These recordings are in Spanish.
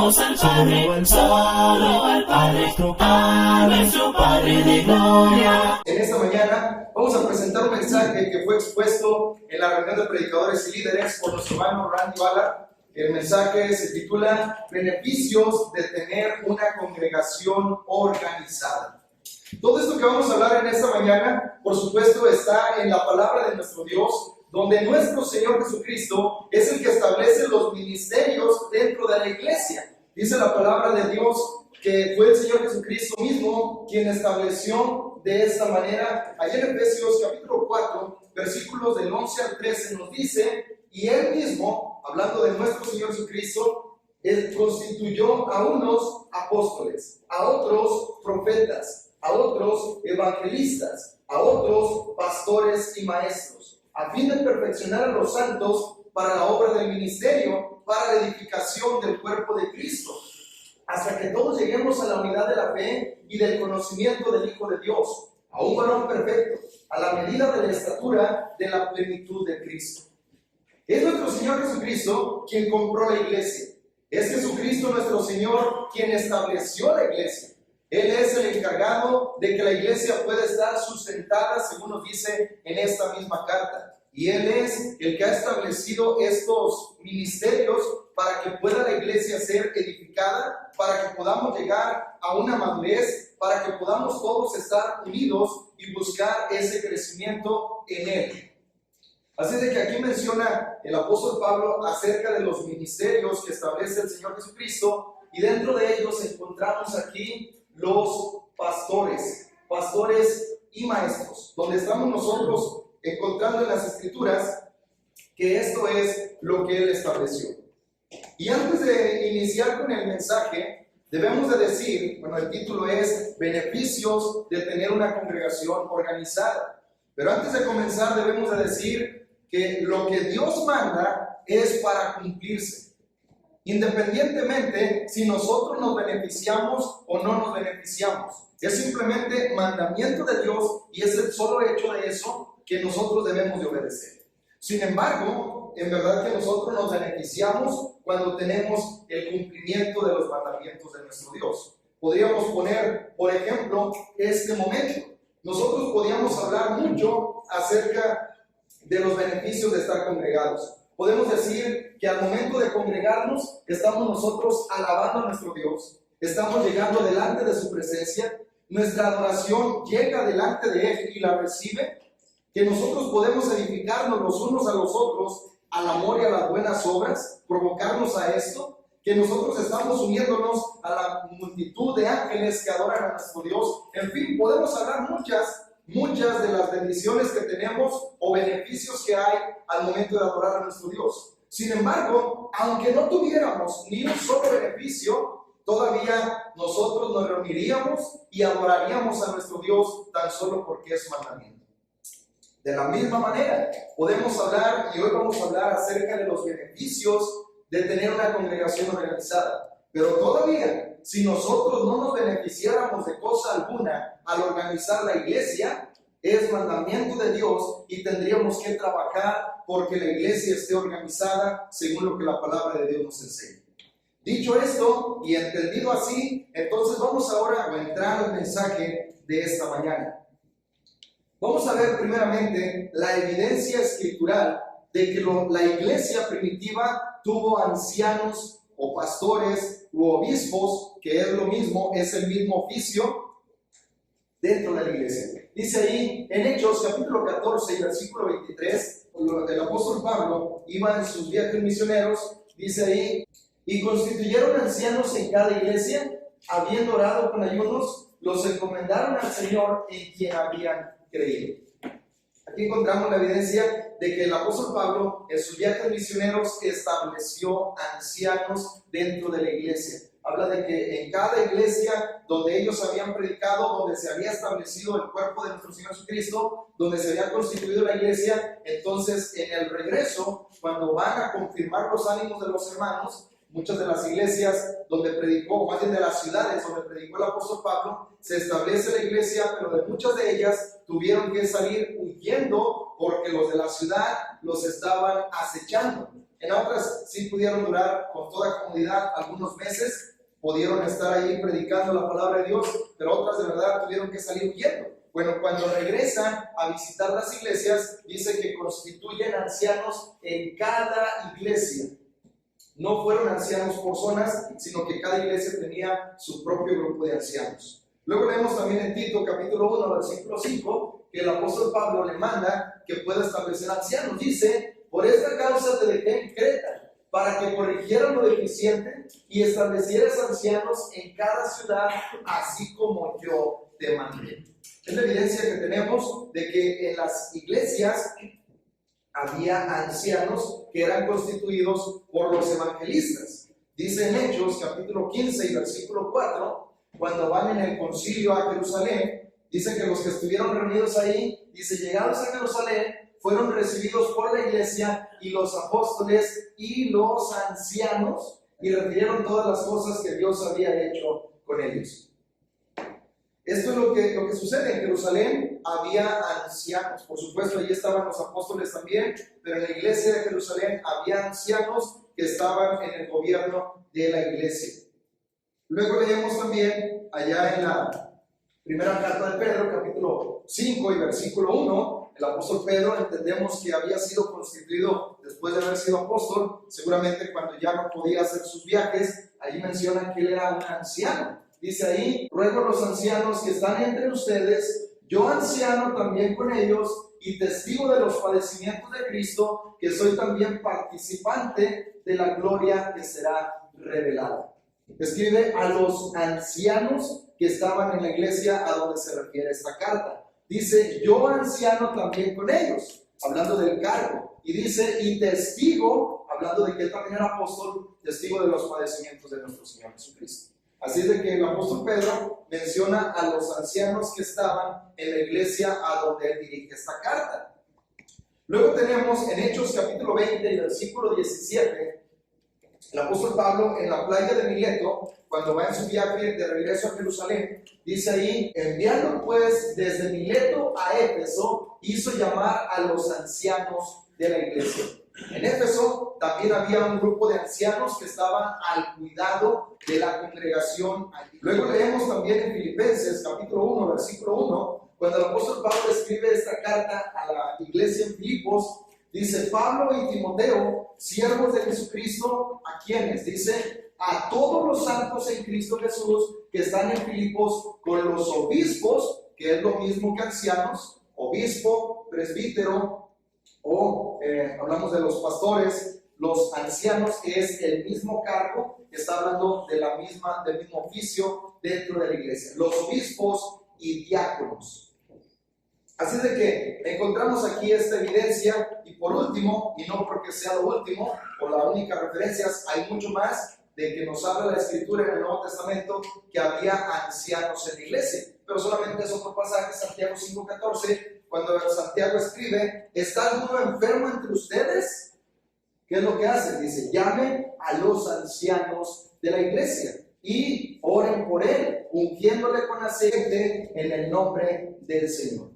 Adoramos al Padre, solo al Padre, a nuestro Padre de gloria. En esta mañana vamos a presentar un mensaje que fue expuesto en la reunión de predicadores y líderes por nuestro hermano Randy Ballard. El mensaje se titula Beneficios de tener una congregación organizada. Todo esto que vamos a hablar en esta mañana, por supuesto, está en la palabra de nuestro Dios, donde nuestro Señor Jesucristo es el que establece los ministerios dentro de la iglesia. Dice la palabra de Dios que fue el Señor Jesucristo mismo quien estableció de esta manera. Allá en Efesios capítulo 4, versículos del 11 al 13 nos dice, y Él mismo, hablando de nuestro Señor Jesucristo, Él constituyó a unos apóstoles, a otros profetas, a otros evangelistas, a otros pastores y maestros, a fin de perfeccionar a los santos para la obra del ministerio, para la edificación del cuerpo de Cristo, hasta que todos lleguemos a la unidad de la fe y del conocimiento del Hijo de Dios, a un varón perfecto, a la medida de la estatura de la plenitud de Cristo. Es nuestro Señor Jesucristo quien compró la iglesia. Es Jesucristo nuestro Señor quien estableció la iglesia. Él es el encargado de que la iglesia pueda estar sustentada, según nos dice en esta misma carta. Y Él es el que ha establecido estos ministerios para que pueda la iglesia ser edificada, para que podamos llegar a una madurez, para que podamos todos estar unidos y buscar ese crecimiento en Él. Así de que aquí menciona el apóstol Pablo acerca de los ministerios que establece el Señor Jesucristo, y dentro de ellos encontramos aquí los pastores y maestros, donde estamos nosotros encontrando en las Escrituras que esto es lo que Él estableció. Y antes de iniciar con el mensaje, debemos de decir, bueno, el título es Beneficios de tener una congregación organizada. Pero antes de comenzar debemos de decir que lo que Dios manda es para cumplirse. Independientemente si nosotros nos beneficiamos o no nos beneficiamos. Es simplemente mandamiento de Dios y es el solo hecho de eso que nosotros debemos de obedecer. Sin embargo, en verdad que nosotros nos beneficiamos cuando tenemos el cumplimiento de los mandamientos de nuestro Dios. Podríamos poner, por ejemplo, este momento. Nosotros podríamos hablar mucho acerca de los beneficios de estar congregados. Podemos decir que al momento de congregarnos, estamos nosotros alabando a nuestro Dios, estamos llegando delante de su presencia, nuestra adoración llega delante de Él y la recibe, que nosotros podemos edificarnos los unos a los otros al amor y a las buenas obras, provocarnos a esto, que nosotros estamos uniéndonos a la multitud de ángeles que adoran a nuestro Dios. En fin, podemos hablar muchas de las bendiciones que tenemos o beneficios que hay al momento de adorar a nuestro Dios. Sin embargo, aunque no tuviéramos ni un solo beneficio, todavía nosotros nos reuniríamos y adoraríamos a nuestro Dios tan solo porque es mandamiento. De la misma manera, podemos hablar, y hoy vamos a hablar acerca de los beneficios de tener una congregación organizada. Pero todavía, si nosotros no nos beneficiáramos de cosa alguna al organizar la iglesia, es mandamiento de Dios y tendríamos que trabajar porque la iglesia esté organizada según lo que la palabra de Dios nos enseña. Dicho esto y entendido así, entonces vamos ahora a entrar al mensaje de esta mañana. Vamos a ver primeramente la evidencia escritural de que la iglesia primitiva tuvo ancianos o pastores u obispos, que es lo mismo, es el mismo oficio dentro de la iglesia. Dice ahí en Hechos capítulo 14 y versículo 23, el apóstol Pablo iba en sus viajes misioneros, dice ahí, y constituyeron ancianos en cada iglesia, habiendo orado con ayunos, los encomendaron al Señor en quien habían creído. Aquí encontramos la evidencia de que el apóstol Pablo en sus viajes misioneros estableció ancianos dentro de la iglesia. Habla de que en cada iglesia donde ellos habían predicado, donde se había establecido el cuerpo de nuestro Señor Jesucristo, donde se había constituido la iglesia, entonces en el regreso, cuando van a confirmar los ánimos de los hermanos, muchas de las iglesias donde predicó, o más bien de las ciudades donde predicó el apóstol Pablo, se establece la iglesia, pero de muchas de ellas tuvieron que salir huyendo porque los de la ciudad los estaban acechando. En otras sí pudieron durar con toda comodidad algunos meses, pudieron estar ahí predicando la palabra de Dios, pero otras de verdad tuvieron que salir huyendo. Bueno, cuando regresan a visitar las iglesias, dice que constituyen ancianos en cada iglesia. No fueron ancianos por zonas, sino que cada iglesia tenía su propio grupo de ancianos. Luego leemos también en Tito capítulo 1, versículo 5, que el apóstol Pablo le manda que pueda establecer ancianos. Dice, por esta causa te dejé en Creta, para que corrigieran lo deficiente y establecieras ancianos en cada ciudad, así como yo te mandé. Es la evidencia que tenemos de que en las iglesias había ancianos que eran constituidos por los evangelistas. Dice en Hechos capítulo 15 y versículo 4, cuando van en el concilio a Jerusalén, dice que los que estuvieron reunidos ahí, dice, llegados a Jerusalén, fueron recibidos por la iglesia y los apóstoles y los ancianos, y refirieron todas las cosas que Dios había hecho con ellos. Esto es lo que sucede. En Jerusalén había ancianos, por supuesto allí estaban los apóstoles también, pero en la iglesia de Jerusalén había ancianos que estaban en el gobierno de la iglesia. Luego leemos también allá en la primera carta de Pedro, capítulo 5 y versículo 1, el apóstol Pedro entendemos que había sido constituido después de haber sido apóstol, seguramente cuando ya no podía hacer sus viajes. Allí menciona que él era un anciano. Dice ahí, ruego a los ancianos que están entre ustedes, yo anciano también con ellos y testigo de los padecimientos de Cristo, que soy también participante de la gloria que será revelada. Escribe a los ancianos que estaban en la iglesia a donde se refiere esta carta. Dice, yo anciano también con ellos, hablando del cargo. Y dice, y testigo, hablando de que él también era apóstol, testigo de los padecimientos de nuestro Señor Jesucristo. Así es de que el apóstol Pedro menciona a los ancianos que estaban en la iglesia a donde él dirige esta carta. Luego tenemos en Hechos capítulo 20 y versículo 17, el apóstol Pablo en la playa de Mileto, cuando va en su viaje de regreso a Jerusalén, dice ahí, enviando pues desde Mileto a Éfeso, hizo llamar a los ancianos de la iglesia. En Éfeso también había un grupo de ancianos que estaban al cuidado de la congregación allí. Luego leemos también en Filipenses capítulo 1, versículo 1, cuando el apóstol Pablo escribe esta carta a la iglesia en Filipos, dice, Pablo y Timoteo, siervos de Jesucristo, ¿a quienes? Dice, a todos los santos en Cristo Jesús que están en Filipos con los obispos, que es lo mismo que ancianos, obispo, presbítero, o hablamos de los pastores, los ancianos, que es el mismo cargo, que está hablando de del mismo oficio dentro de la iglesia, los obispos y diáconos. Así de que encontramos aquí esta evidencia, y por último, y no porque sea lo último, o la única referencia, hay mucho más de que nos habla la Escritura en el Nuevo Testamento que había ancianos en la iglesia, pero solamente es otro pasaje, Santiago 5:14, cuando Santiago escribe, ¿está alguno enfermo entre ustedes? ¿Qué es lo que hace? Dice, llamen a los ancianos de la iglesia y oren por él, ungiéndole con aceite en el nombre del Señor.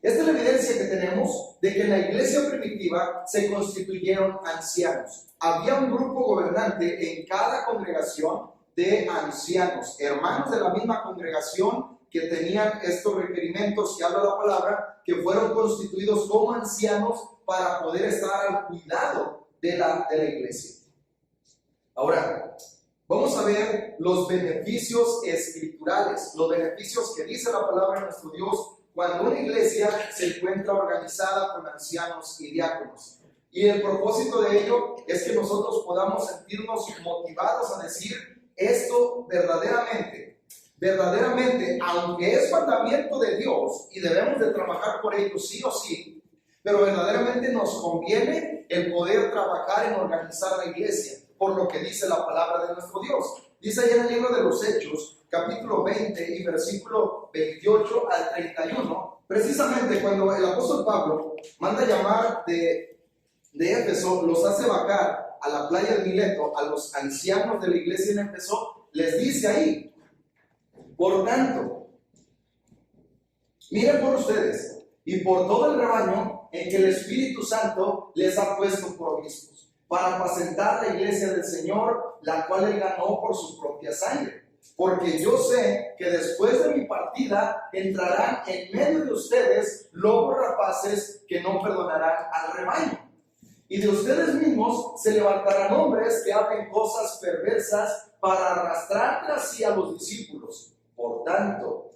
Esta es la evidencia que tenemos de que en la iglesia primitiva se constituyeron ancianos. Había un grupo gobernante en cada congregación de ancianos, hermanos de la misma congregación que tenían estos requerimientos que habla la palabra, que fueron constituidos como ancianos para poder estar al cuidado de la iglesia. Ahora, vamos a ver los beneficios escriturales, los beneficios que dice la palabra de nuestro Dios cuando una iglesia se encuentra organizada con ancianos y diáconos. Y el propósito de ello es que nosotros podamos sentirnos motivados a decir esto verdaderamente, aunque es mandamiento de Dios y debemos de trabajar por ello sí o sí, pero verdaderamente nos conviene el poder trabajar en organizar la iglesia, por lo que dice la palabra de nuestro Dios. Dice ahí en el libro de los Hechos, capítulo 20 y versículo 28 al 31, precisamente cuando el apóstol Pablo manda llamar de Éfeso, los hace bajar a la playa de Mileto, a los ancianos de la iglesia en Éfeso, les dice ahí, por tanto, miren por ustedes y por todo el rebaño en que el Espíritu Santo les ha puesto por obispos, para apacentar la iglesia del Señor, la cual él ganó por su propia sangre. Porque yo sé que después de mi partida entrarán en medio de ustedes lobos rapaces que no perdonarán al rebaño. Y de ustedes mismos se levantarán hombres que hablen cosas perversas para arrastrar tras sí a los discípulos. Por tanto,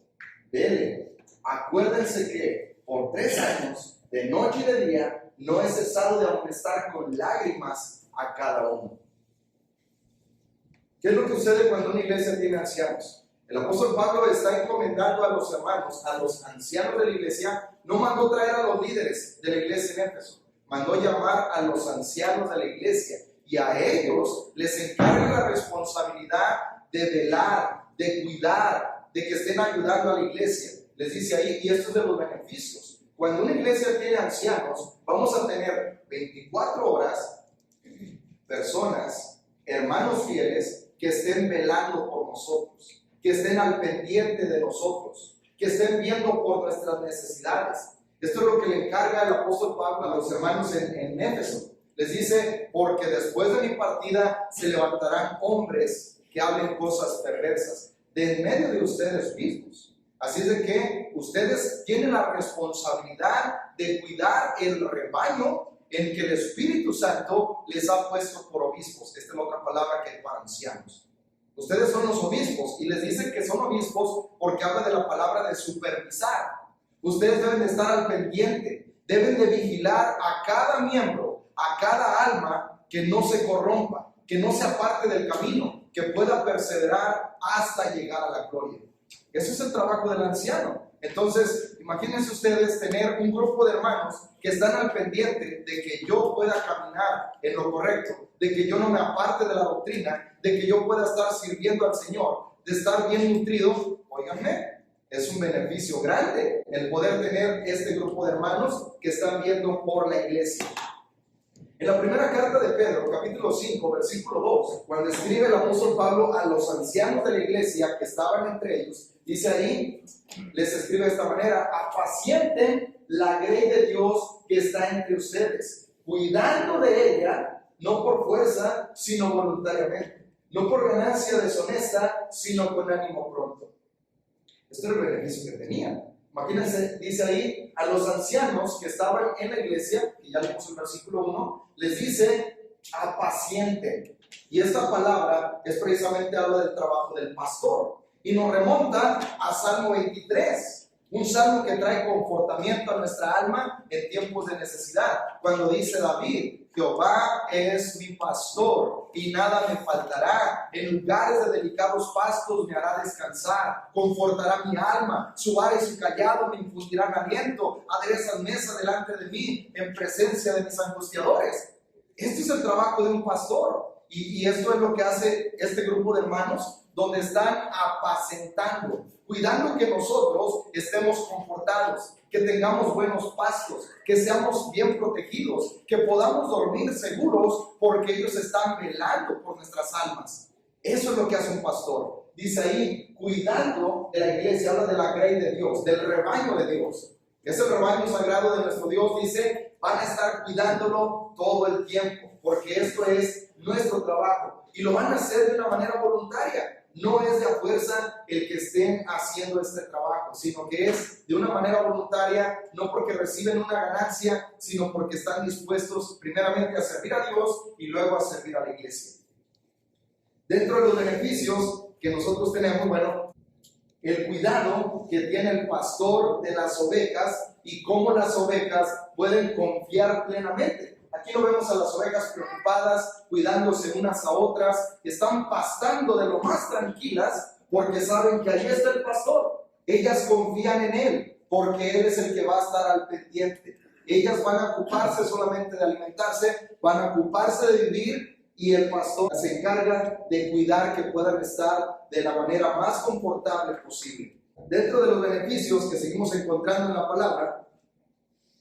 velen, acuérdense que por 3 años, de noche y de día, no he cesado de amonestar con lágrimas a cada uno. ¿Qué es lo que sucede cuando una iglesia tiene ancianos? El apóstol Pablo está encomendando a los hermanos, a los ancianos de la iglesia. No mandó traer a los líderes de la iglesia en Éfeso, mandó llamar a los ancianos de la iglesia, y a ellos les encarga la responsabilidad de velar, de cuidar, de que estén ayudando a la iglesia. Les dice ahí, y esto es de los beneficios. Cuando una iglesia tiene ancianos, vamos a tener 24 horas personas, hermanos fieles, que estén velando por nosotros, que estén al pendiente de nosotros, que estén viendo por nuestras necesidades. Esto es lo que le encarga el apóstol Pablo a los hermanos en Éfeso. Les dice, porque después de mi partida se levantarán hombres que hablen cosas perversas de en medio de ustedes mismos. Así es de que ustedes tienen la responsabilidad de cuidar el rebaño en que el Espíritu Santo les ha puesto por obispos. Esta es la otra palabra que es para ancianos. Ustedes son los obispos, y les dicen que son obispos porque habla de la palabra de supervisar. Ustedes deben de estar al pendiente, deben de vigilar a cada miembro, a cada alma, que no se corrompa, que no se aparte del camino, que pueda perseverar hasta llegar a la gloria. Ese es el trabajo del anciano. Entonces, imagínense ustedes tener un grupo de hermanos que están al pendiente de que yo pueda caminar en lo correcto, de que yo no me aparte de la doctrina, de que yo pueda estar sirviendo al Señor, de estar bien nutrido. Óiganme, es un beneficio grande el poder tener este grupo de hermanos que están viendo por la iglesia. En la primera carta de Pedro, capítulo 5, versículo 2, cuando escribe el apóstol Pablo a los ancianos de la iglesia que estaban entre ellos, dice ahí, les escribe de esta manera: apacienten la grey de Dios que está entre ustedes, cuidando de ella, no por fuerza, sino voluntariamente, no por ganancia deshonesta, sino con ánimo pronto. Este era el beneficio que tenían. Imagínense, dice ahí, a los ancianos que estaban en la iglesia, que ya leímos el versículo 1, les dice, apacienten. Y esta palabra es precisamente habla del trabajo del pastor. Y nos remonta a Salmo 23, un salmo que trae confortamiento a nuestra alma en tiempos de necesidad. Cuando dice David, Jehová es mi pastor y nada me faltará. En lugares de delicados pastos me hará descansar. Confortará mi alma. Su vara y su callado me infundirán aliento. Aderezan mesa delante de mí en presencia de mis angustiadores. Este es el trabajo de un pastor. Y esto es lo que hace este grupo de hermanos, donde están apacentando, cuidando que nosotros estemos confortados, que tengamos buenos pastos, que seamos bien protegidos, que podamos dormir seguros porque ellos están velando por nuestras almas. Eso es lo que hace un pastor. Dice ahí, cuidando de la iglesia, habla de la grey de Dios, del rebaño de Dios. Ese rebaño sagrado de nuestro Dios, dice, van a estar cuidándolo todo el tiempo, porque esto es nuestro trabajo. Y lo van a hacer de una manera voluntaria. No es de a fuerza el que estén haciendo este trabajo, sino que es de una manera voluntaria, no porque reciben una ganancia, sino porque están dispuestos primeramente a servir a Dios y luego a servir a la iglesia. Dentro de los beneficios que nosotros tenemos, bueno, el cuidado que tiene el pastor de las ovejas y cómo las ovejas pueden confiar plenamente. Aquí lo vemos a las ovejas preocupadas, cuidándose unas a otras, están pastando de lo más tranquilas porque saben que ahí está el pastor. Ellas confían en él porque él es el que va a estar al pendiente. Ellas van a ocuparse solamente de alimentarse, van a ocuparse de vivir y el pastor se encarga de cuidar que puedan estar de la manera más confortable posible. Dentro de los beneficios que seguimos encontrando en la palabra,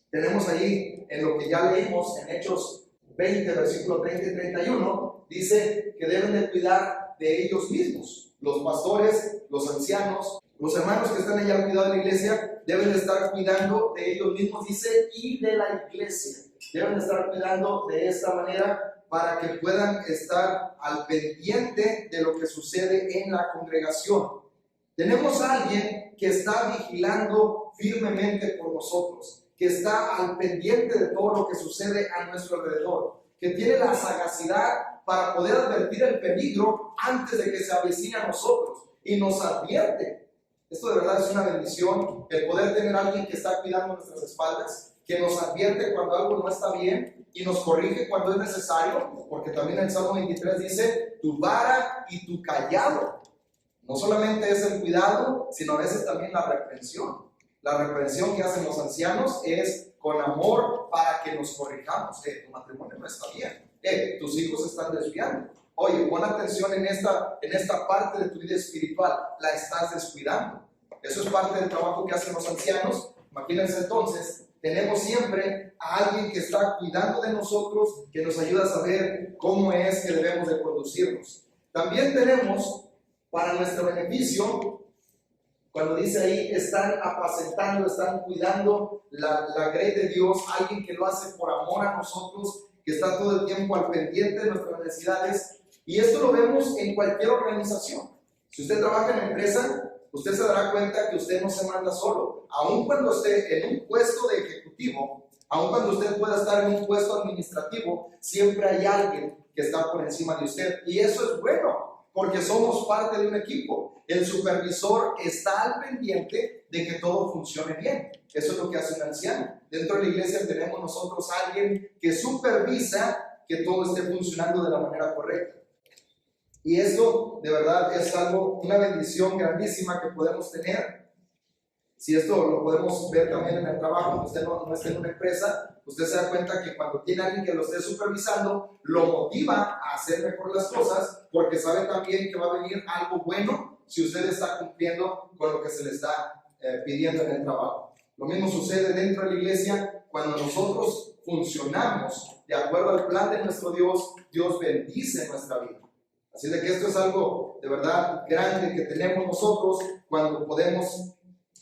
tenemos ahí, en lo que ya leímos en Hechos 20, versículo 30 y 31, dice que deben de cuidar de ellos mismos. Los pastores, los ancianos, Los hermanos que están allá al cuidado de la iglesia deben de estar cuidando de ellos mismos, dice, y de la iglesia. Deben de estar cuidando de esta manera para que puedan estar al pendiente de lo que sucede en la congregación. Tenemos a alguien que está vigilando firmemente por nosotros, que está al pendiente de todo lo que sucede a nuestro alrededor, que tiene la sagacidad para poder advertir el peligro antes de que se avecine a nosotros y nos advierte. Esto de verdad es una bendición, el poder tener a alguien que está cuidando nuestras espaldas, que nos advierte cuando algo no está bien y nos corrige cuando es necesario, porque también el Salmo 23 dice, tu vara y tu callado. No solamente es el cuidado, sino a veces también la reprensión. La reprensión que hacen los ancianos es con amor para que nos corrijamos. Tu matrimonio no está bien. Tus hijos se están desviando. Oye, pon atención en esta parte de tu vida espiritual. La estás descuidando. Eso es parte del trabajo que hacen los ancianos. Imagínense entonces, tenemos siempre a alguien que está cuidando de nosotros, que nos ayuda a saber cómo es que debemos de conducirnos. También tenemos, para nuestro beneficio, cuando dice ahí, están apacentando, están cuidando la grey de Dios, alguien que lo hace por amor a nosotros, que está todo el tiempo al pendiente de nuestras necesidades. Y esto lo vemos en cualquier organización. Si usted trabaja en empresa, usted se dará cuenta que usted no se manda solo. Aun cuando esté en un puesto de ejecutivo, aun cuando usted pueda estar en un puesto administrativo, siempre hay alguien que está por encima de usted. Y eso es bueno, porque somos parte de un equipo. El supervisor está al pendiente de que todo funcione bien. Eso es lo que hace un anciano. Dentro de la iglesia tenemos nosotros a alguien que supervisa que todo esté funcionando de la manera correcta. Y esto de verdad es una bendición grandísima que podemos tener. Si esto lo podemos ver también en el trabajo, usted no está en una empresa, usted se da cuenta que cuando tiene a alguien que lo esté supervisando, lo motiva a hacer mejor las cosas, porque sabe también que va a venir algo bueno si usted está cumpliendo con lo que se le está pidiendo en el trabajo. Lo mismo sucede dentro de la iglesia. Cuando nosotros funcionamos de acuerdo al plan de nuestro Dios, Dios bendice nuestra vida. Así de que esto es algo de verdad grande que tenemos nosotros cuando podemos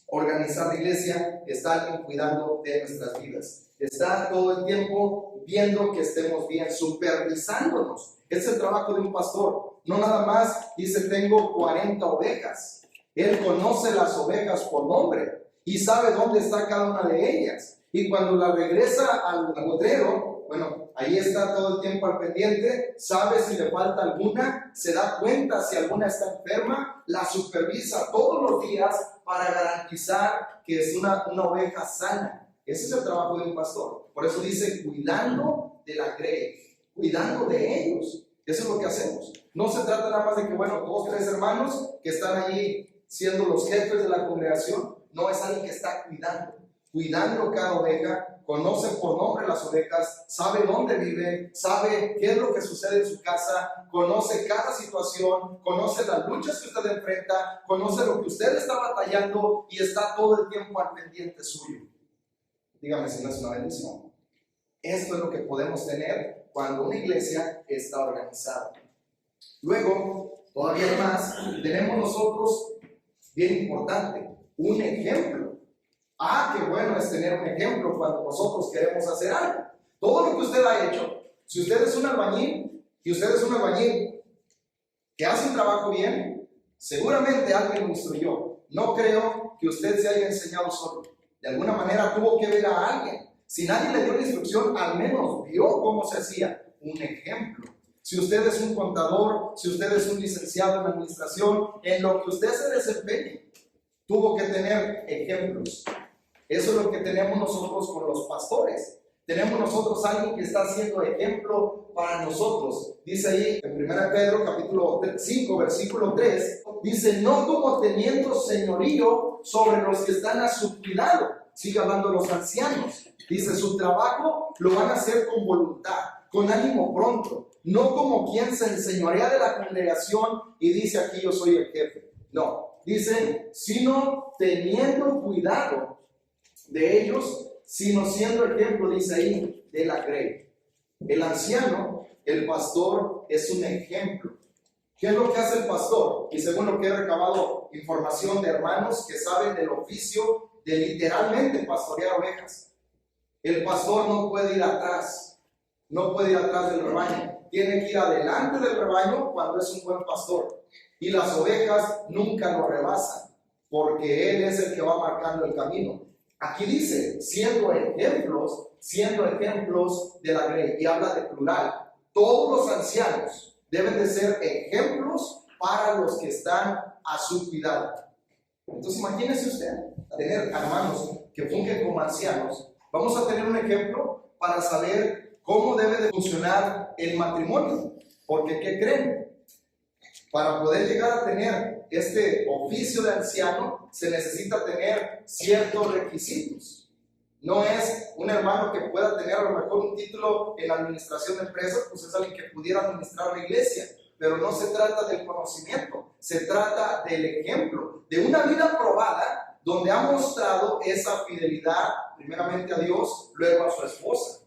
organizar la iglesia. Está alguien cuidando de nuestras vidas. Está todo el tiempo viendo que estemos bien, supervisándonos. Es el trabajo de un pastor. No nada más dice, tengo 40 ovejas. Él conoce las ovejas por nombre y sabe dónde está cada una de ellas. Y cuando la regresa al potrero, bueno, ahí está todo el tiempo al pendiente, sabe si le falta alguna, se da cuenta si alguna está enferma, la supervisa todos los días para garantizar que es una oveja sana. Ese es el trabajo de un pastor. Por eso dice, cuidando de la grey, cuidando de ellos. Eso es lo que hacemos. No se trata nada más de que, bueno, 2 o 3 hermanos que están allí siendo los jefes de la congregación. No, es alguien que está cuidando cada oveja, conoce por nombre las ovejas, sabe dónde vive, sabe qué es lo que sucede en su casa, conoce cada situación, conoce las luchas que usted enfrenta, conoce lo que usted está batallando y está todo el tiempo al pendiente suyo. Dígame si no es una bendición. Esto es lo que podemos tener cuando una iglesia está organizada. Luego, todavía más, tenemos nosotros, bien importante, un ejemplo. Qué bueno es tener un ejemplo cuando nosotros queremos hacer algo. Todo lo que usted ha hecho, si usted es un albañil y usted es un albañil que hace un trabajo bien, seguramente alguien lo instruyó. No creo que usted se haya enseñado solo. De alguna manera tuvo que ver a alguien. Si nadie le dio la instrucción, al menos vio cómo se hacía. Un ejemplo. Si usted es un contador, si usted es un licenciado en administración, en lo que usted se desempeñe, tuvo que tener ejemplos. Eso es lo que tenemos nosotros con los pastores. Tenemos nosotros alguien que está haciendo ejemplo para nosotros. Dice ahí en 1 Pedro capítulo 5 versículo 3, dice, no como teniendo señorío sobre los que están a su cuidado. Sigue hablando los ancianos. Dice, su trabajo lo van a hacer con voluntad, con ánimo pronto. No como quien se enseñorea de la congregación y dice, aquí yo soy el jefe. No, dice, sino teniendo cuidado de ellos, sino siendo ejemplo, dice ahí, de la grey. El anciano, el pastor, es un ejemplo. ¿Qué es lo que hace el pastor? Y según lo que he recabado información de hermanos que saben del oficio de literalmente pastorear ovejas, el pastor no puede ir atrás, no puede ir atrás del rebaño, tiene que ir adelante del rebaño cuando es un buen pastor. Y las ovejas nunca lo rebasan, porque él es el que va marcando el camino. Aquí dice, siendo ejemplos de la grey, y habla de plural. Todos los ancianos deben de ser ejemplos para los que están a su cuidado. Entonces imagínese usted, tener hermanos que fungen como ancianos. Vamos a tener un ejemplo para saber cómo debe de funcionar el matrimonio. Porque, ¿qué creen? Para poder llegar a tener este oficio de anciano, se necesita tener ciertos requisitos. No es un hermano que pueda tener a lo mejor un título en administración de empresas, pues es alguien que pudiera administrar la iglesia. Pero no se trata del conocimiento, se trata del ejemplo, de una vida probada donde ha mostrado esa fidelidad, primeramente a Dios, luego a su esposa.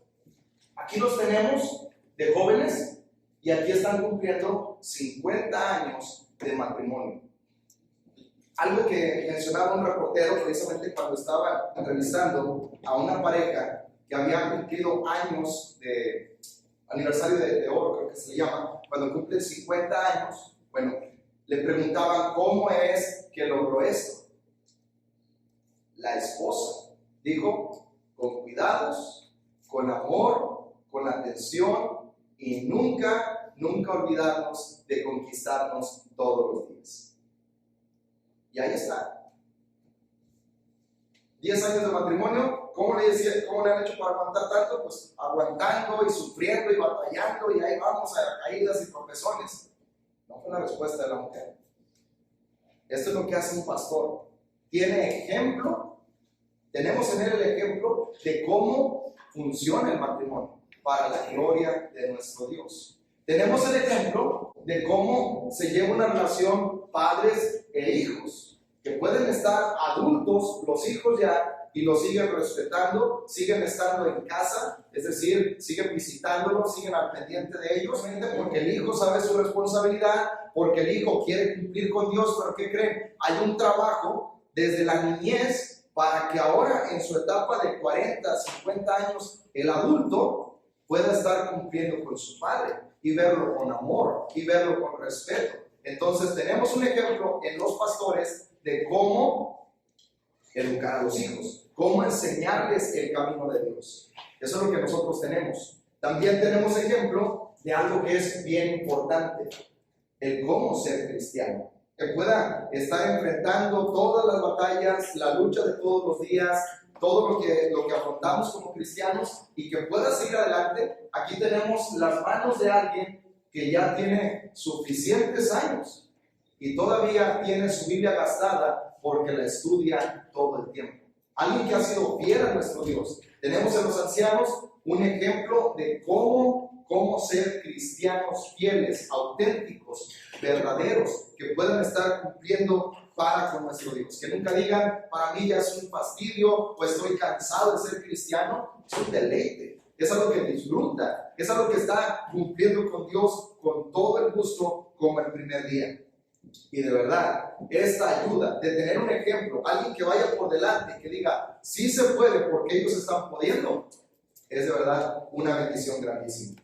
Aquí los tenemos de jóvenes y aquí están cumpliendo 50 años de matrimonio. Algo que mencionaba un reportero precisamente cuando estaba entrevistando a una pareja que había cumplido años de aniversario de oro, creo que se le llama, cuando cumplen 50 años, bueno, le preguntaban cómo es que logró esto. La esposa dijo, con cuidados, con amor, con atención y nunca olvidarnos de conquistarnos todos los días. Y ahí está. 10 años de matrimonio, ¿cómo le han hecho para aguantar tanto? Pues aguantando y sufriendo y batallando y ahí vamos a caídas y tropezones. No fue la respuesta de la mujer. Esto es lo que hace un pastor. Tiene ejemplo, tenemos en él el ejemplo de cómo funciona el matrimonio para la gloria de nuestro Dios. Tenemos el ejemplo de cómo se lleva una relación padres e hijos, que pueden estar adultos, los hijos ya, y los siguen respetando, siguen estando en casa, es decir, siguen visitándolos, siguen al pendiente de ellos, porque el hijo sabe su responsabilidad, porque el hijo quiere cumplir con Dios, pero ¿qué creen? Hay un trabajo desde la niñez para que ahora en su etapa de 40, 50 años, el adulto pueda estar cumpliendo con su padre y verlo con amor y verlo con respeto. Entonces tenemos un ejemplo en los pastores de cómo educar a los hijos, cómo enseñarles el camino de Dios. Eso es lo que nosotros tenemos. También tenemos ejemplo de algo que es bien importante, el cómo ser cristiano. Que pueda estar enfrentando todas las batallas, la lucha de todos los días, todo lo que afrontamos como cristianos y que pueda seguir adelante. Aquí tenemos las manos de alguien que ya tiene suficientes años y todavía tiene su Biblia gastada porque la estudia todo el tiempo. Alguien que ha sido fiel a nuestro Dios. Tenemos en los ancianos un ejemplo de cómo ser cristianos fieles, auténticos, verdaderos, que puedan estar cumpliendo para con nuestro Dios. Que nunca digan, para mí ya es un fastidio o estoy cansado de ser cristiano. Es un deleite, es algo que disfruta, es algo que está cumpliendo con Dios con todo el gusto como el primer día. Y de verdad, esta ayuda de tener un ejemplo, alguien que vaya por delante, que diga, sí se puede porque ellos están pudiendo, es de verdad una bendición grandísima.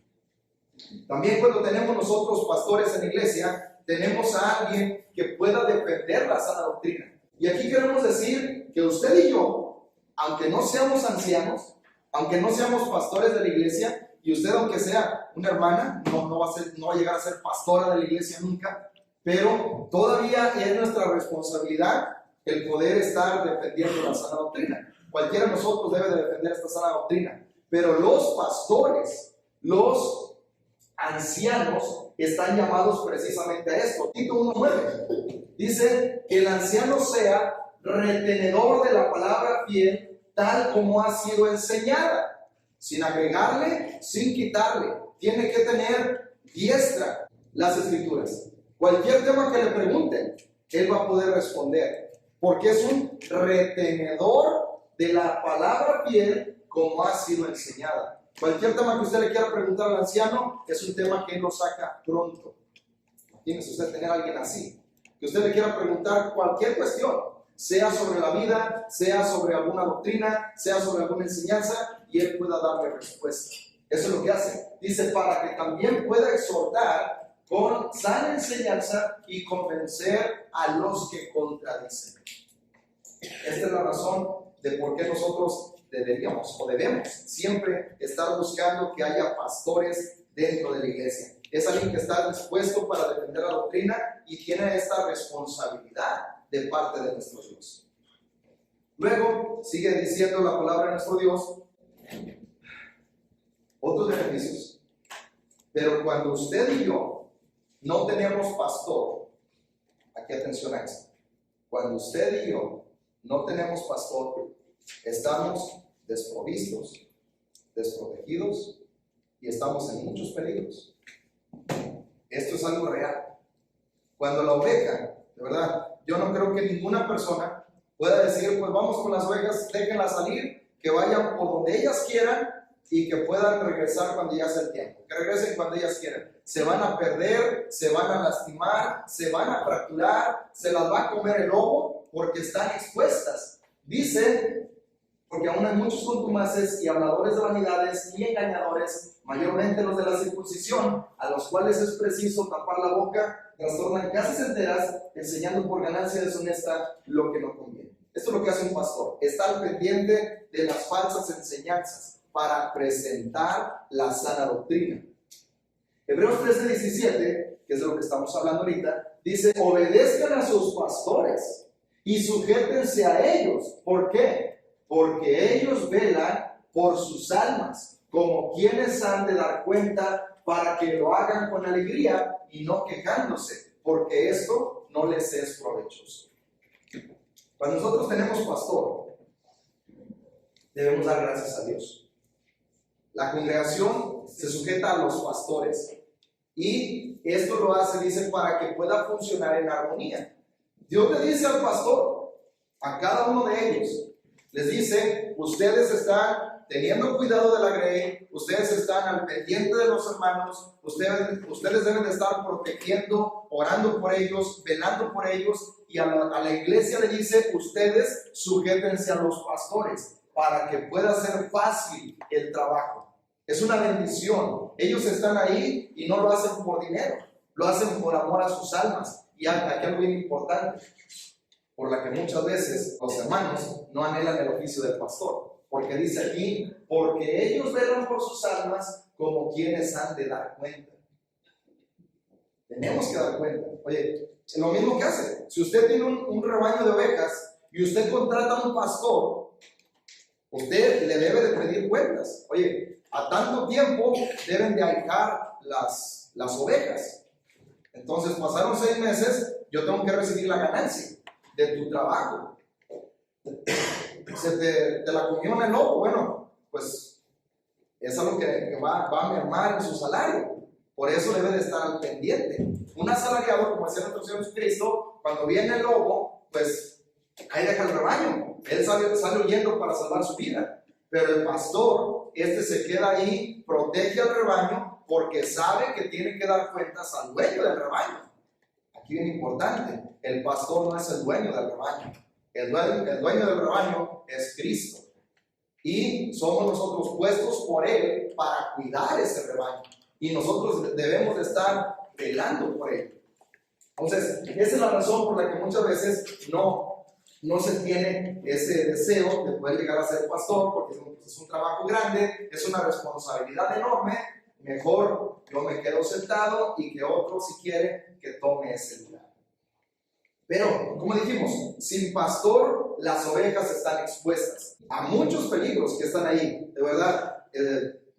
También cuando tenemos nosotros pastores en la iglesia, tenemos a alguien que pueda defender la sana doctrina. Y aquí queremos decir que usted y yo, aunque no seamos ancianos, aunque no seamos pastores de la iglesia, y usted aunque sea una hermana, no va a llegar a ser pastora de la iglesia nunca, pero todavía es nuestra responsabilidad el poder estar defendiendo la sana doctrina. Cualquiera de nosotros debe de defender esta sana doctrina, pero los pastores, los ancianos están llamados precisamente a esto. Tito 1:9 dice que el anciano sea retenedor de la palabra fiel tal como ha sido enseñada, sin agregarle, sin quitarle. Tiene que tener diestra las escrituras. Cualquier tema que le pregunten, él va a poder responder, porque es un retenedor de la palabra fiel como ha sido enseñada. Cualquier tema que usted le quiera preguntar al anciano es un tema que él lo saca pronto. Imagínese usted tener a alguien así, que usted le quiera preguntar cualquier cuestión, sea sobre la vida, sea sobre alguna doctrina, sea sobre alguna enseñanza, y él pueda darle respuesta. Eso es lo que hace. Dice, para que también pueda exhortar con sana enseñanza y convencer a los que contradicen. Esta es la razón de por qué nosotros deberíamos o debemos siempre estar buscando que haya pastores dentro de la iglesia. Es alguien que está dispuesto para defender la doctrina y tiene esta responsabilidad de parte de nuestro Dios. Luego sigue diciendo la palabra de nuestro Dios otros beneficios. Pero cuando usted y yo no tenemos pastor, aquí atención a esto, cuando usted y yo no tenemos pastor, estamos desprovistos, desprotegidos y estamos en muchos peligros. Esto es algo real. Cuando la oveja, de verdad, yo no creo que ninguna persona pueda decir, pues vamos con las ovejas, déjenlas salir, que vayan por donde ellas quieran y que puedan regresar cuando ya sea el tiempo, que regresen cuando ellas quieran. Se van a perder, se van a lastimar, se van a fracturar, se las va a comer el lobo porque están expuestas. Dice, porque aún hay muchos contumaces y habladores de vanidades y engañadores, mayormente los de la circuncisión, a los cuales es preciso tapar la boca, trastornan casas enteras, enseñando por ganancia deshonesta lo que no conviene. Esto es lo que hace un pastor, estar pendiente de las falsas enseñanzas para presentar la sana doctrina. Hebreos 13:17, que es de lo que estamos hablando ahorita, dice, obedezcan a sus pastores y sujétense a ellos. ¿Por qué? Porque ellos velan por sus almas, como quienes han de dar cuenta, para que lo hagan con alegría y no quejándose, porque esto no les es provechoso. Cuando nosotros tenemos pastor, debemos dar gracias a Dios. La congregación se sujeta a los pastores y esto lo hace, dice, para que pueda funcionar en armonía. Dios le dice al pastor, a cada uno de ellos, les dice, ustedes están teniendo cuidado de la grey, ustedes están al pendiente de los hermanos, ustedes deben de estar protegiendo, orando por ellos, velando por ellos, y a la iglesia le dice, ustedes sujétense a los pastores para que pueda ser fácil el trabajo. Es una bendición. Ellos están ahí y no lo hacen por dinero, lo hacen por amor a sus almas. Y aquí algo bien importante, por la que muchas veces los hermanos no anhelan el oficio del pastor. Porque dice aquí, porque ellos velan por sus almas como quienes han de dar cuenta. Tenemos que dar cuenta. Oye, es lo mismo que hace. Si usted tiene un rebaño de ovejas y usted contrata a un pastor, usted le debe de pedir cuentas. Oye, a tanto tiempo deben de ahijar las ovejas. Entonces pasaron 6 meses, yo tengo que recibir la ganancia de tu trabajo. Se te la comió el lobo, bueno, pues es algo que va a mermar en su salario. Por eso debe de estar al pendiente. Un asalariado, como decía nuestro Señor Jesucristo, cuando viene el lobo, pues ahí deja el rebaño. Él sale huyendo para salvar su vida. Pero el pastor, se queda ahí, protege al rebaño, porque sabe que tiene que dar cuentas al dueño del rebaño. Aquí bien importante, el pastor no es el dueño del rebaño. El dueño del rebaño es Cristo. Y somos nosotros puestos por Él para cuidar ese rebaño. Y nosotros debemos de estar velando por Él. Entonces, esa es la razón por la que muchas veces no se tiene ese deseo de poder llegar a ser pastor, porque es un trabajo grande, es una responsabilidad enorme. Mejor yo me quedo sentado y que otro, si quiere, que tome ese lugar. Pero, como dijimos, sin pastor las ovejas están expuestas a muchos peligros que están ahí. De verdad,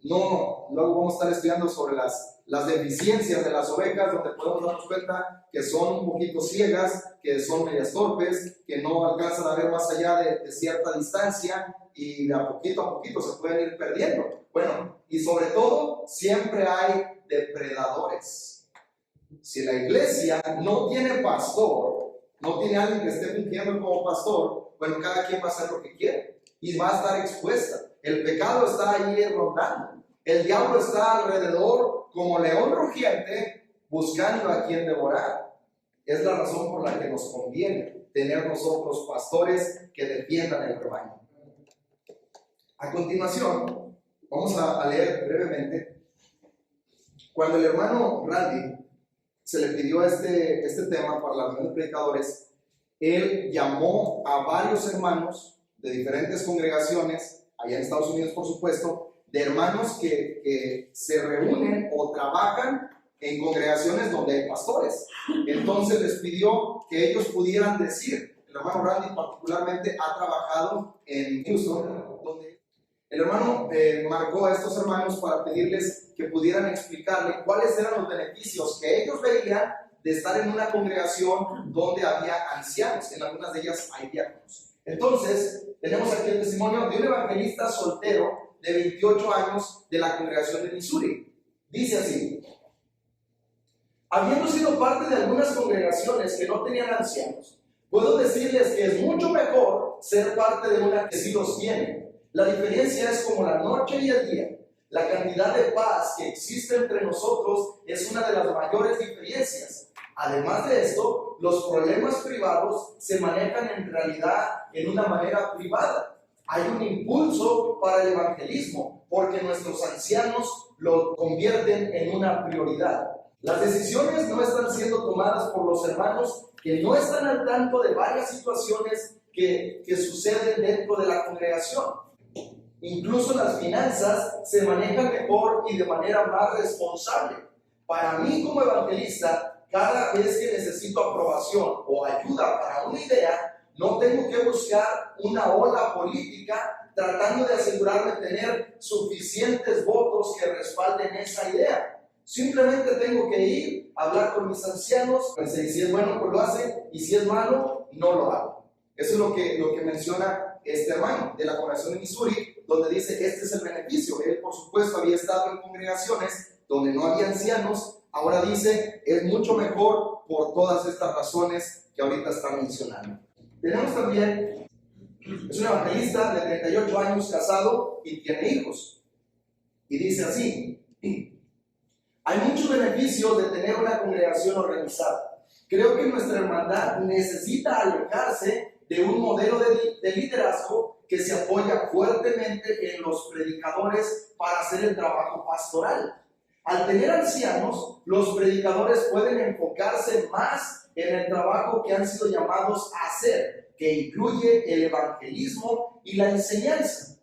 luego vamos a estar estudiando sobre las deficiencias de las ovejas, donde podemos darnos cuenta que son un poquito ciegas, que son medias torpes, que no alcanzan a ver más allá de cierta distancia y de a poquito se pueden ir perdiendo. Bueno, y sobre todo, siempre hay depredadores. Si la iglesia no tiene pastor, no tiene alguien que esté fungiendo como pastor, bueno, cada quien va a hacer lo que quiere y va a estar expuesta. El pecado está ahí rondando. El diablo está alrededor como león rugiente, buscando a quien devorar. Es la razón por la que nos conviene tener nosotros pastores que defiendan el rebaño. A continuación, vamos a leer brevemente. Cuando el hermano Randy se le pidió este tema para la reunión de predicadores, él llamó a varios hermanos de diferentes congregaciones, allá en Estados Unidos por supuesto, de hermanos que se reúnen o trabajan en congregaciones donde hay pastores. Entonces les pidió que ellos pudieran decir. El hermano Randy particularmente ha trabajado en Houston, donde el hermano marcó a estos hermanos para pedirles que pudieran explicarle cuáles eran los beneficios que ellos veían de estar en una congregación donde había ancianos. En algunas de ellas hay diáconos. Entonces, tenemos aquí el testimonio de un evangelista soltero de 28 años de la congregación de Missouri. Dice así: habiendo sido parte de algunas congregaciones que no tenían ancianos, puedo decirles que es mucho mejor ser parte de una que sí los tiene. La diferencia es como la noche y el día. La cantidad de paz que existe entre nosotros es una de las mayores diferencias. Además de esto, los problemas privados se manejan en realidad en una manera privada. Hay un impulso para el evangelismo porque nuestros ancianos lo convierten en una prioridad. Las decisiones no están siendo tomadas por los hermanos que no están al tanto de varias situaciones que suceden dentro de la congregación. Incluso las finanzas se manejan mejor y de manera más responsable. Para mí como evangelista, cada vez que necesito aprobación o ayuda para una idea, no tengo que buscar una ola política tratando de asegurarme tener suficientes votos que respalden esa idea. Simplemente tengo que ir a hablar con mis ancianos, y si es bueno, pues lo hacen, y si es malo, no lo hago. Eso es lo que menciona este hermano de la congregación de Missouri, donde dice, este es el beneficio. Él, por supuesto, había estado en congregaciones donde no había ancianos. Ahora dice, es mucho mejor por todas estas razones que ahorita está mencionando. Tenemos también, es un evangelista de 38 años, casado y tiene hijos. Y dice así: hay muchos beneficios de tener una congregación organizada. Creo que nuestra hermandad necesita alejarse de un modelo de liderazgo que se apoya fuertemente en los predicadores para hacer el trabajo pastoral. Al tener ancianos, los predicadores pueden enfocarse más en el trabajo que han sido llamados a hacer, que incluye el evangelismo y la enseñanza.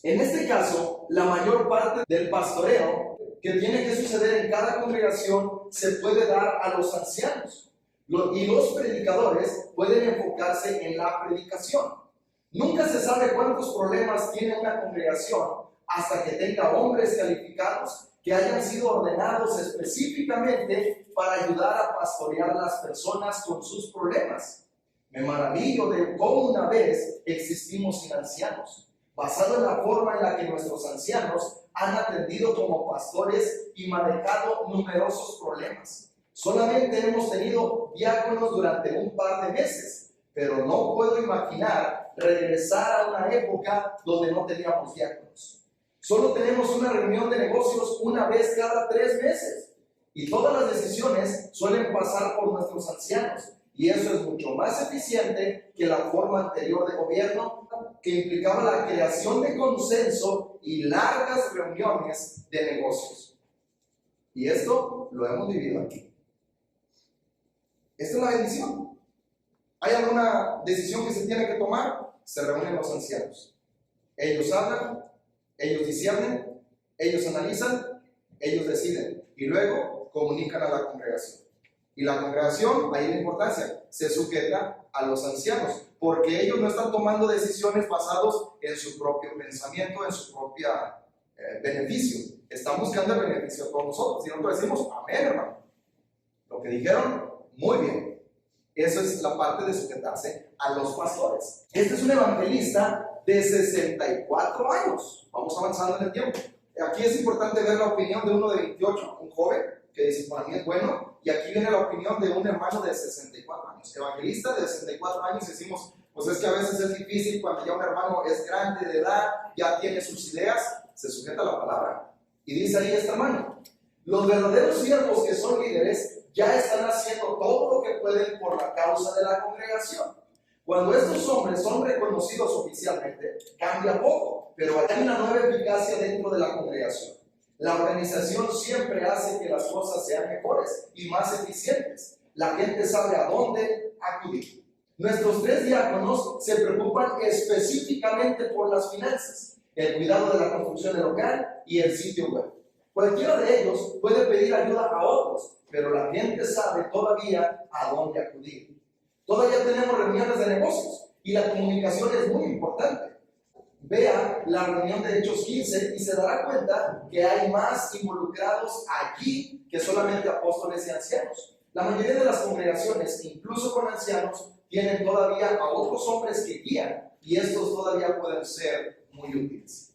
En este caso, la mayor parte del pastoreo que tiene que suceder en cada congregación se puede dar a los ancianos. Y los predicadores pueden enfocarse en la predicación. Nunca se sabe cuántos problemas tiene una congregación hasta que tenga hombres calificados que hayan sido ordenados específicamente para ayudar a pastorear a las personas con sus problemas. Me maravillo de cómo una vez existimos sin ancianos, basado en la forma en la que nuestros ancianos han atendido como pastores y manejado numerosos problemas. Solamente hemos tenido diáconos durante un par de meses, pero no puedo imaginar regresar a una época donde no teníamos diáconos. Solo tenemos una reunión de negocios una vez cada 3 meses y todas las decisiones suelen pasar por nuestros ancianos, y eso es mucho más eficiente que la forma anterior de gobierno que implicaba la creación de consenso y largas reuniones de negocios. Y esto lo hemos vivido aquí. Esta es la bendición. ¿Hay alguna decisión que se tiene que tomar? Se reúnen los ancianos. Ellos hablan, ellos disciernen, ellos analizan, ellos deciden y luego comunican a la congregación. Y la congregación, ahí la importancia, se sujeta a los ancianos, porque ellos no están tomando decisiones basadas en su propio pensamiento, en su propio beneficio. Están buscando el beneficio de todos nosotros. Y nosotros decimos, amén, hermano. Lo que dijeron, muy bien. Eso es la parte de sujetarse a los pastores. Este es un evangelista de 64 años. Vamos avanzando en el tiempo. Aquí es importante ver la opinión de uno de 28, un joven que dice, para mí es bueno. Y aquí viene la opinión de un hermano de 64 años. Evangelista de 64 años, decimos, pues es que a veces es difícil cuando ya un hermano es grande de edad, ya tiene sus ideas, se sujeta a la palabra. Y dice ahí este hermano, Los verdaderos siervos que son líderes ya están haciendo todo lo que pueden por la causa de la congregación. Cuando estos hombres son reconocidos oficialmente, cambia poco, pero hay una nueva eficacia dentro de la congregación. La organización siempre hace que las cosas sean mejores y más eficientes. La gente sabe a dónde acudir. Nuestros 3 diáconos se preocupan específicamente por las finanzas, el cuidado de la construcción del local y el sitio web. Cualquiera de ellos puede pedir ayuda a otros, pero la gente sabe todavía a dónde acudir. Todavía tenemos reuniones de negocios y la comunicación es muy importante. Vea la reunión de Hechos 15 y se dará cuenta que hay más involucrados aquí que solamente apóstoles y ancianos. La mayoría de las congregaciones, incluso con ancianos, tienen todavía a otros hombres que guían y estos todavía pueden ser muy útiles.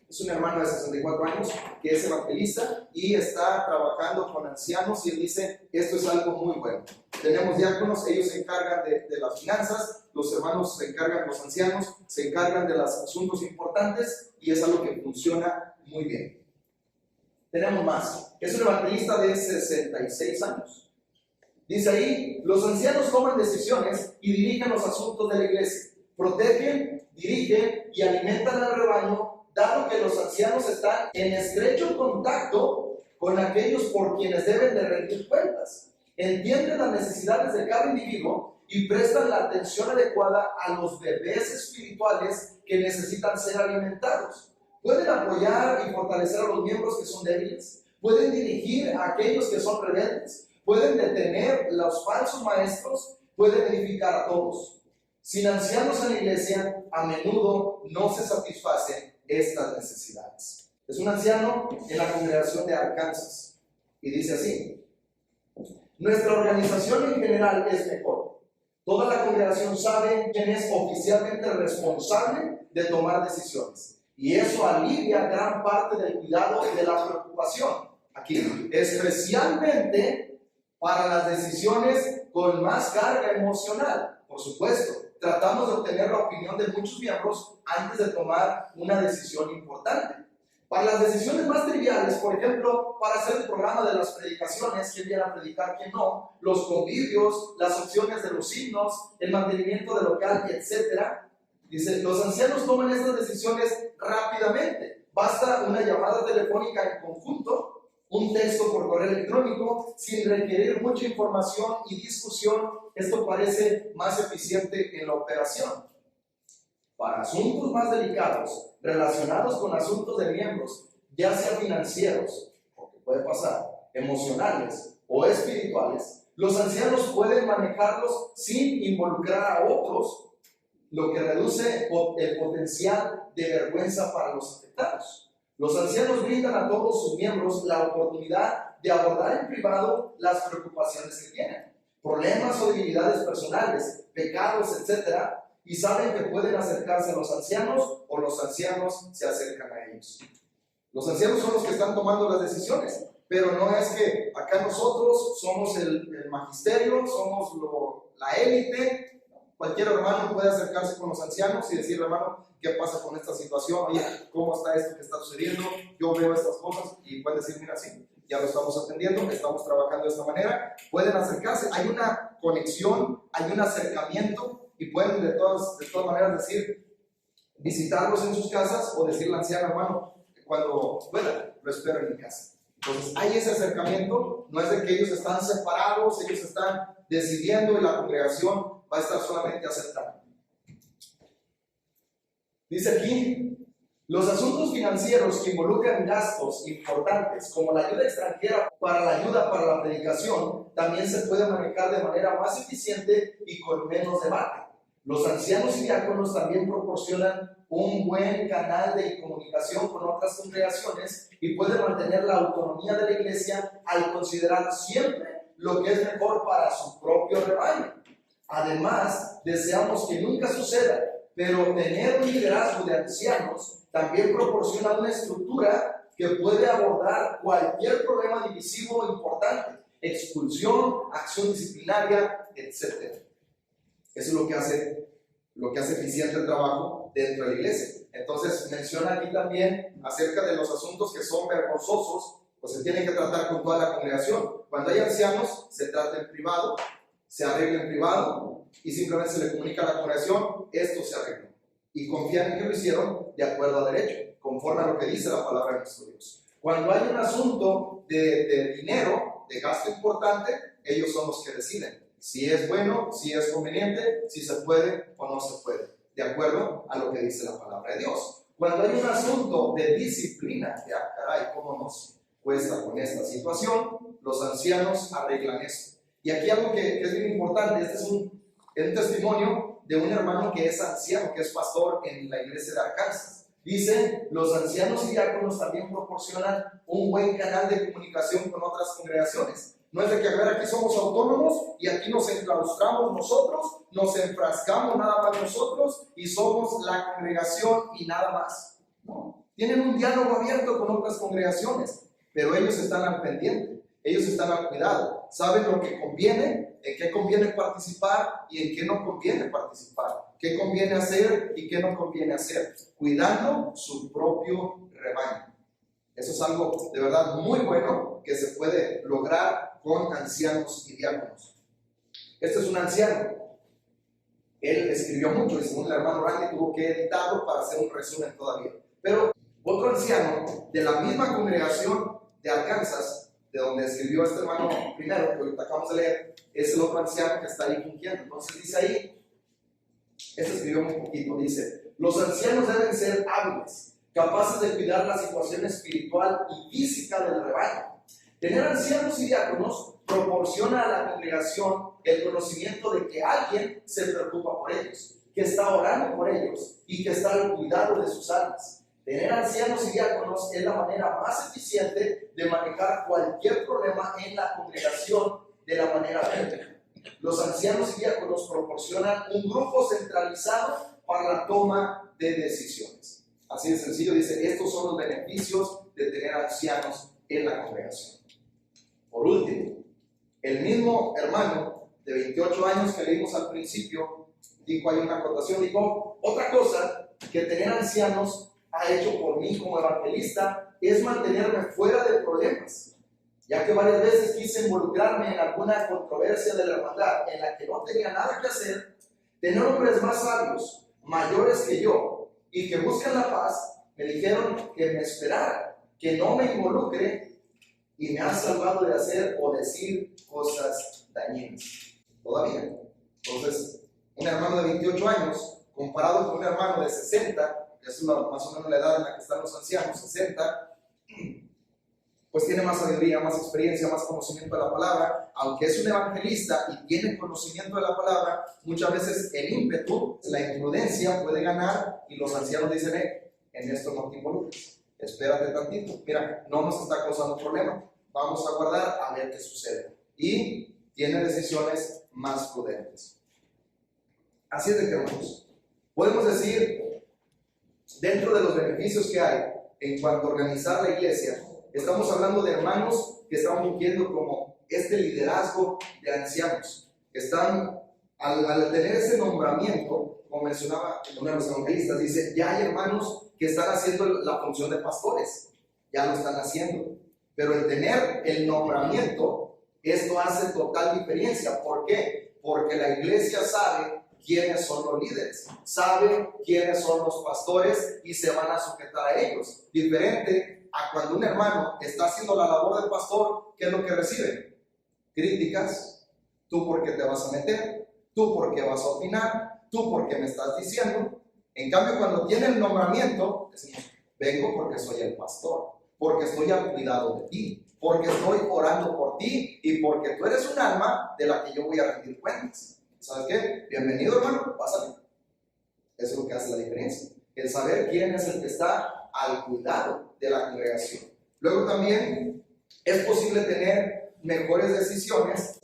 Es un hermano de 64 años que es evangelista y está trabajando con ancianos y él dice, esto es algo muy bueno. Tenemos diáconos, ellos se encargan de las finanzas, los hermanos se encargan, los ancianos se encargan de los asuntos importantes y es algo que funciona muy bien. Tenemos más, es un evangelista de 66 años. Dice ahí, los ancianos toman decisiones y dirigen los asuntos de la iglesia, protegen, dirigen y alimentan al rebaño, dado que los ancianos están en estrecho contacto con aquellos por quienes deben de rendir cuentas. Entienden las necesidades de cada individuo y prestan la atención adecuada a los bebés espirituales que necesitan ser alimentados. Pueden apoyar y fortalecer a los miembros que son débiles. Pueden dirigir a aquellos que son rebeldes. Pueden detener los falsos maestros. Pueden edificar a todos. Sin ancianos en la iglesia, a menudo no se satisfacen estas necesidades. Es un anciano en la congregación de Arkansas y dice así: nuestra organización en general es mejor. Toda la congregación sabe quién es oficialmente responsable de tomar decisiones y eso alivia gran parte del cuidado y de la preocupación aquí, especialmente para las decisiones con más carga emocional. Por supuesto, tratamos de obtener la opinión de muchos miembros antes de tomar una decisión importante. Para las decisiones más triviales, por ejemplo, para hacer el programa de las predicaciones, quién viene a predicar, quién no, los convivios, las opciones de los himnos, el mantenimiento del local, etc. Dice, los ancianos toman estas decisiones rápidamente. Basta una llamada telefónica en conjunto, un texto por correo electrónico, sin requerir mucha información y discusión. Esto parece más eficiente en la operación. Para asuntos más delicados, relacionados con asuntos de miembros, ya sea financieros, porque puede pasar, emocionales o espirituales, los ancianos pueden manejarlos sin involucrar a otros, lo que reduce el potencial de vergüenza para los afectados. Los ancianos brindan a todos sus miembros la oportunidad de abordar en privado las preocupaciones que tienen, problemas o debilidades personales, pecados, etc., y saben que pueden acercarse a los ancianos o los ancianos se acercan a ellos. Los ancianos son los que están tomando las decisiones, pero no es que acá nosotros somos el magisterio, somos la élite. Cualquier hermano puede acercarse con los ancianos y decir, hermano, ¿qué pasa con esta situación? Oye, ¿cómo está esto que está sucediendo? Yo veo estas cosas y pueden decir, mira, sí, ya lo estamos atendiendo, estamos trabajando de esta manera. Pueden acercarse, hay una conexión, hay un acercamiento y pueden de todas maneras decir, visitarlos en sus casas o decirle al anciano, hermano, cuando pueda, lo espero en mi casa. Entonces hay ese acercamiento, no es de que ellos están separados, ellos están decidiendo y la congregación va a estar solamente aceptando. Dice aquí, los asuntos financieros que involucran gastos importantes, como la ayuda extranjera para la ayuda para la predicación, también se puede manejar de manera más eficiente y con menos debate. Los ancianos y diáconos también proporcionan un buen canal de comunicación con otras congregaciones y pueden mantener la autonomía de la iglesia al considerar siempre lo que es mejor para su propio rebaño. Además, deseamos que nunca suceda, pero tener un liderazgo de ancianos también proporciona una estructura que puede abordar cualquier problema divisivo o importante, expulsión, acción disciplinaria, etc. Eso es lo que hace eficiente el trabajo dentro de la iglesia. Entonces menciona aquí también acerca de los asuntos que son vergonzosos pues se tiene que tratar con toda la congregación. Cuando hay ancianos, se trata en privado, se arregla en privado y simplemente se le comunica a la congregación, esto se arregló. Y confían en que lo hicieron de acuerdo a derecho, conforme a lo que dice la palabra de nuestro Dios. Cuando hay un asunto de dinero, de gasto importante, ellos son los que deciden si es bueno, si es conveniente, si se puede o no se puede, de acuerdo a lo que dice la palabra de Dios. Cuando hay un asunto de disciplina, ya caray, cómo nos cuesta con esta situación, los ancianos arreglan esto. Y aquí algo que es bien importante, este es un testimonio de un hermano que es anciano, que es pastor en la iglesia de Arkansas. Dice, los ancianos y diáconos también proporcionan un buen canal de comunicación con otras congregaciones. No es de que, a ver, aquí somos autónomos y aquí nos enclaustramos nosotros, nos enfrascamos nada más nosotros y somos la congregación y nada más. No, tienen un diálogo abierto con otras congregaciones, pero ellos están al pendiente, ellos están al cuidado, saben lo que conviene, en qué conviene participar y en qué no conviene participar, qué conviene hacer y qué no conviene hacer, cuidando su propio rebaño. Eso es algo de verdad muy bueno que se puede lograr con ancianos y diáconos. Este es un anciano. Él escribió mucho y según el hermano Randy tuvo que editarlo para hacer un resumen todavía. Pero otro anciano de la misma congregación de Arkansas, de donde escribió este hermano primero, que ahorita acabamos de leer, es el otro anciano que está ahí fungiendo. Entonces dice ahí, este escribió muy poquito, dice, los ancianos deben ser hábiles, capaces de cuidar la situación espiritual y física del rebaño. Tener ancianos y diáconos proporciona a la congregación el conocimiento de que alguien se preocupa por ellos, que está orando por ellos y que está al cuidado de sus almas. Tener ancianos y diáconos es la manera más eficiente de manejar cualquier problema en la congregación de la manera bíblica. Los ancianos y diáconos proporcionan un grupo centralizado para la toma de decisiones. Así de sencillo, dice, estos son los beneficios de tener ancianos en la congregación. Por último, el mismo hermano de 28 años que leímos al principio, dijo, hay una acotación, dijo, otra cosa que tener ancianos ha hecho por mí como evangelista es mantenerme fuera de problemas, ya que varias veces quise involucrarme en alguna controversia de la hermandad en la que no tenía nada que hacer. Tener hombres más sabios, mayores que yo y que buscan la paz, me dijeron que me esperara, que no me involucre, y me ha salvado de hacer o decir cosas dañinas. Todavía. Entonces, un hermano de 28 años, comparado con un hermano de 60, que es más o menos la edad en la que están los ancianos, 60, pues tiene más sabiduría, más experiencia, más conocimiento de la palabra. Aunque es un evangelista y tiene conocimiento de la palabra, muchas veces el ímpetu, la imprudencia puede ganar y los ancianos dicen, en esto no te involucres. Espérate tantito, mira, no nos está causando problema, vamos a guardar a ver qué sucede. Y tiene decisiones más prudentes. Así es de que, hermanos, podemos decir, dentro de los beneficios que hay en cuanto a organizar la iglesia, estamos hablando de hermanos que están fungiendo como este liderazgo de ancianos, que están, al tener ese nombramiento, como mencionaba uno de los evangelistas, dice, ya hay hermanos que están haciendo la función de pastores, ya lo están haciendo, pero el tener el nombramiento, esto hace total diferencia. ¿Por qué? Porque la iglesia sabe quiénes son los líderes, sabe quiénes son los pastores y se van a sujetar a ellos. Diferente a cuando un hermano está haciendo la labor de pastor, ¿qué es lo que recibe? Críticas, tú por qué te vas a meter, tú por qué vas a opinar, tú por qué me estás diciendo. En cambio, cuando tiene el nombramiento, decimos, vengo porque soy el pastor, porque estoy al cuidado de ti, porque estoy orando por ti y porque tú eres un alma de la que yo voy a rendir cuentas. ¿Sabes qué? Bienvenido, hermano, pásale. Eso es lo que hace la diferencia, el saber quién es el que está al cuidado de la congregación. Luego también es posible tener mejores decisiones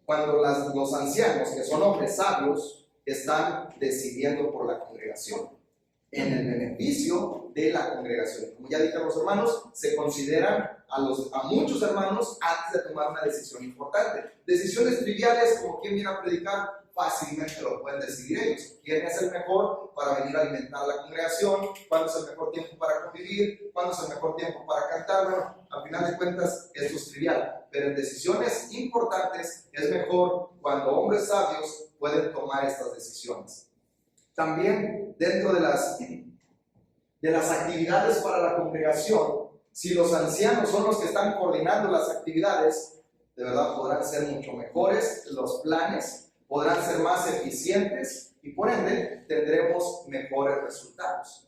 cuando los ancianos, que son hombres sabios, están decidiendo por la congregación, en el beneficio de la congregación. Como ya dijeron los hermanos, se consideran a muchos hermanos antes de tomar una decisión importante. Decisiones triviales como quién viene a predicar, fácilmente lo pueden decidir ellos. ¿Quién es el mejor para venir a alimentar la congregación? ¿Cuándo es el mejor tiempo para convivir? ¿Cuándo es el mejor tiempo para cantar? Bueno, al final de cuentas esto es trivial, pero en decisiones importantes es mejor cuando hombres sabios pueden tomar estas decisiones. También dentro de las actividades para la congregación, si los ancianos son los que están coordinando las actividades, de verdad podrán ser mucho mejores los planes, podrán ser más eficientes y por ende tendremos mejores resultados.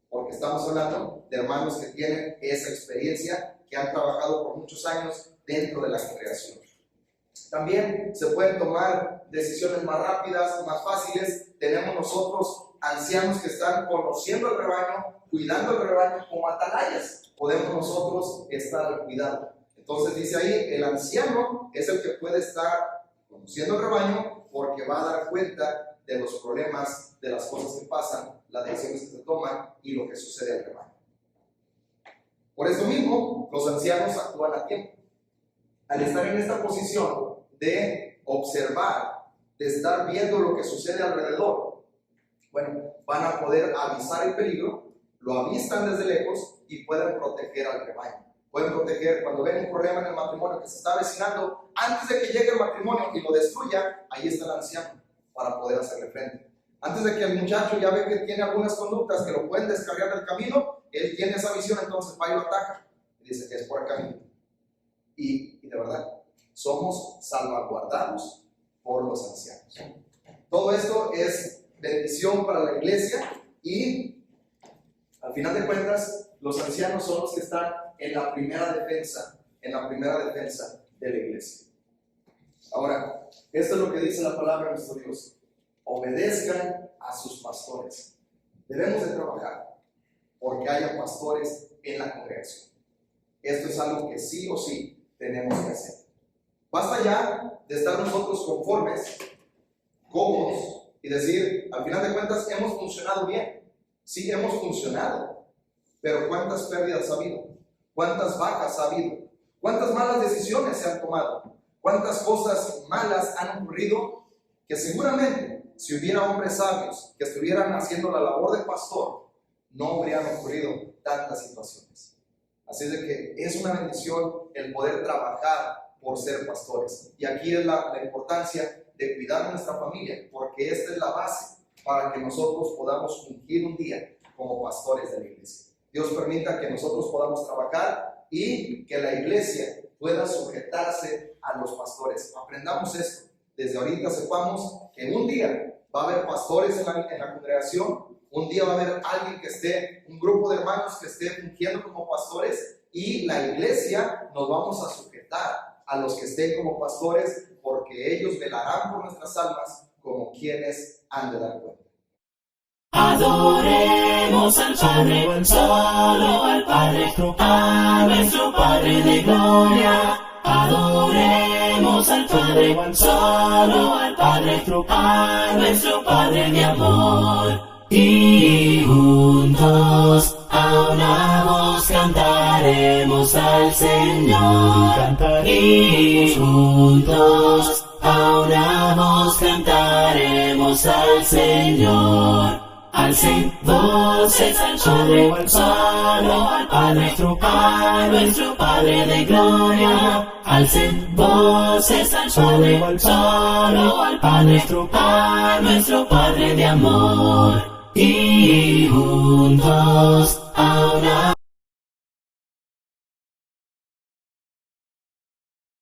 Porque estamos hablando de hermanos que tienen esa experiencia, que han trabajado por muchos años dentro de la congregación. También se pueden tomar decisiones más rápidas, más fáciles. Tenemos nosotros ancianos que están conociendo el rebaño, cuidando el rebaño como atalayas. Podemos nosotros estar al cuidado. Entonces dice ahí, el anciano es el que puede estar conociendo el rebaño porque va a dar cuenta de los problemas, de las cosas que pasan, las decisiones que se toman y lo que sucede al rebaño. Por eso mismo, los ancianos actúan a tiempo. Al estar en esta posición de observar, de estar viendo lo que sucede alrededor, bueno, van a poder avisar el peligro, lo avistan desde lejos y pueden proteger al rebaño. Pueden proteger cuando ven un problema en el matrimonio que se está avecinando, antes de que llegue el matrimonio y lo destruya, ahí está el anciano para poder hacerle frente. Antes de que el muchacho ya ve que tiene algunas conductas que lo pueden descargar del camino, él tiene esa visión, entonces va y lo ataca y dice que es por el camino. Y de verdad, somos salvaguardados por los ancianos. Todo esto es bendición para la iglesia y al final de cuentas, los ancianos son los que están en la primera defensa de la iglesia. Ahora, esto es lo que dice la palabra de nuestro Dios. Obedezcan a sus pastores. Debemos de trabajar porque haya pastores en la congregación. Esto es algo que sí o sí tenemos que hacer. Basta ya de estar nosotros conformes, cómodos y decir, al final de cuentas hemos funcionado bien. Sí, hemos funcionado, pero ¿cuántas pérdidas ha habido? ¿Cuántas bajas ha habido? ¿Cuántas malas decisiones se han tomado? ¿Cuántas cosas malas han ocurrido? Que seguramente, si hubiera hombres sabios que estuvieran haciendo la labor de pastor, no habrían ocurrido tantas situaciones. Así es de que es una bendición el poder trabajar por ser pastores. Y aquí es la importancia de cuidar nuestra familia, porque esta es la base para que nosotros podamos fungir un día como pastores de la iglesia. Dios permita que nosotros podamos trabajar y que la iglesia pueda sujetarse a los pastores. Aprendamos esto. Desde ahorita sepamos que un día va a haber pastores en la congregación, un día va a haber alguien que esté, un grupo de hermanos que esté fungiendo como pastores y la iglesia nos vamos a sujetar a los que estén como pastores porque ellos velarán por nuestras almas como quienes han de dar cuenta. Adoremos al Padre, solo al Padre, a nuestro Padre de gloria. Adoremos al Padre, solo al Padre, a nuestro Padre de amor. Y juntos a una voz cantaremos al Señor. Y juntos a una voz cantaremos al Señor. Alcen voces al Padre, solo al Padre, a nuestro Padre de gloria. Alcen voces al Padre, solo al Padre, a nuestro Padre de amor. Y juntos a una